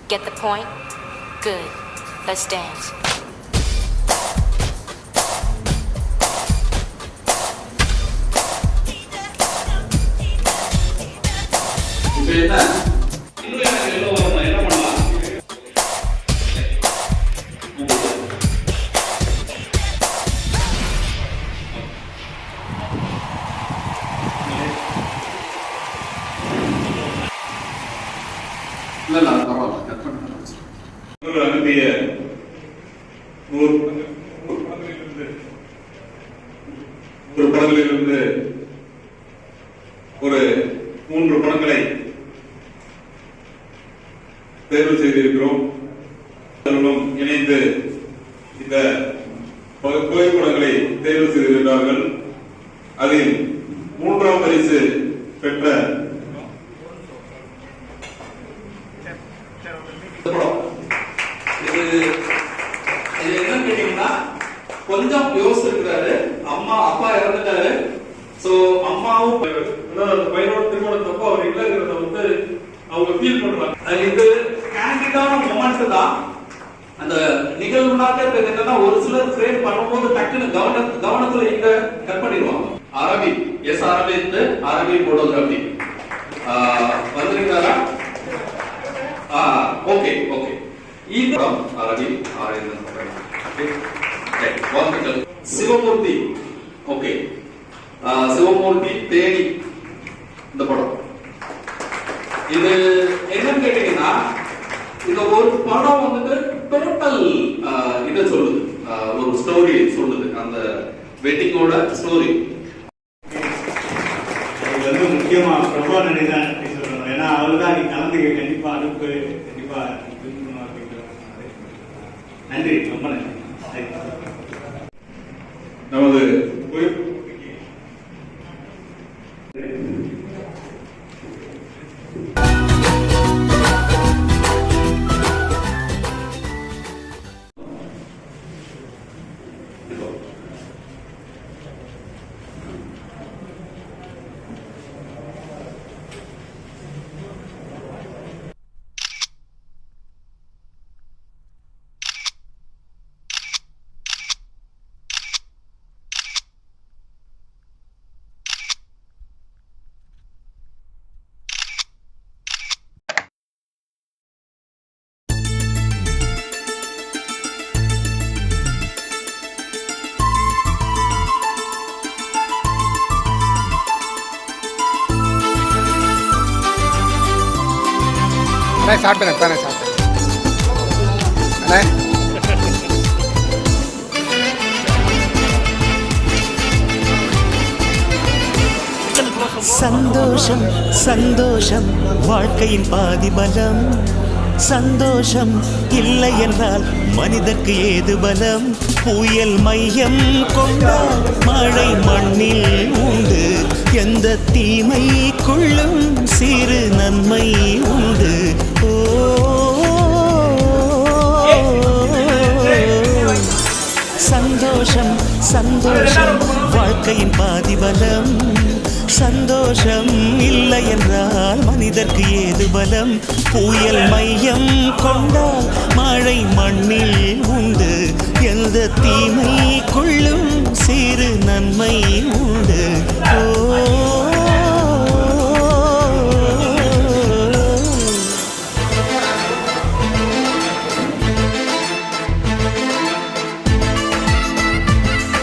Get the point? Good. Let's dance. ஒரு படங்களிலிருந்து ஒரு 3 படங்களை தேர்வு செய்திருக்கிறோம். இணைந்து இந்த புகைப்படங்களை தேர்வு செய்திருக்கிறார்கள். அதில் 3ஆம் பரிசு பெற்ற என்ன கேட்டீங்கன்னா கொஞ்சம் யோசிச்சிருக்கிறாரு. அம்மா அப்பா இறந்துட்டாரு. சோ அம்மாவும் அந்த பையனோட திருமணத்தப்போ அவர் இல்லைங்கிறத வந்து அவங்க ஃபீல் பண்றாங்க. இது கேண்டிடான மொமெண்ட் தான். அந்த நிகழ்வுனாக்க என்னன்னா ஒரு சிலர் ஃப்ரேம் பண்ணும்போது டக்குன்னு கவனத்துல இங்க கட் பண்ணிடுவாங்க. அரபி எஸ் அரபிந்த் அரபி போட்டோகிராஃபி வந்திருக்காரா? Okay okay. இது அரபி சிவமூர்த்தி. ஓகே, சிவமூர்த்தி தேனி இந்த படம். இது என்னன்னு கேட்டீங்கன்னா இந்த ஒரு படம் வந்துட்டு டோட்டல் இதை சொல்லுது, ஒரு ஸ்டோரி சொல்லுது, அந்த வெட்டிங்கோட ஸ்டோரி. இது வந்து முக்கியமா பிரபா நடிதான் சொல்லணும். ஏன்னா அவர் தான் நீ கலந்துக்க கண்டிப்பா அனுப்பு கண்டிப்பா நன்றி, ரொம்ப நன்றி. நமது சாப்பிட்டேன் தானே சாப்பிட்டேன். சந்தோஷம் சந்தோஷம் வாழ்க்கையின் பாதி பலம். சந்தோஷம் இல்லை என்றால் மனிதர்க்கு ஏது பலம். புயல் மையம் கொண்டால் மழை மண்ணில் உண்டு. எந்த தீமைக்குள்ளும் சிறு நன்மை உண்டு. சந்தோஷம் சந்தோஷம் வாழ்க்கையின் பாதி பலம். சந்தோஷம் இல்லை என்றால் மனிதர்க்கு ஏது பலம். புயல் மையம் கொண்டால் மழை மண்ணில் உண்டு. எந்த தீமைக்குள்ளும் சிறு நன்மை உண்டு.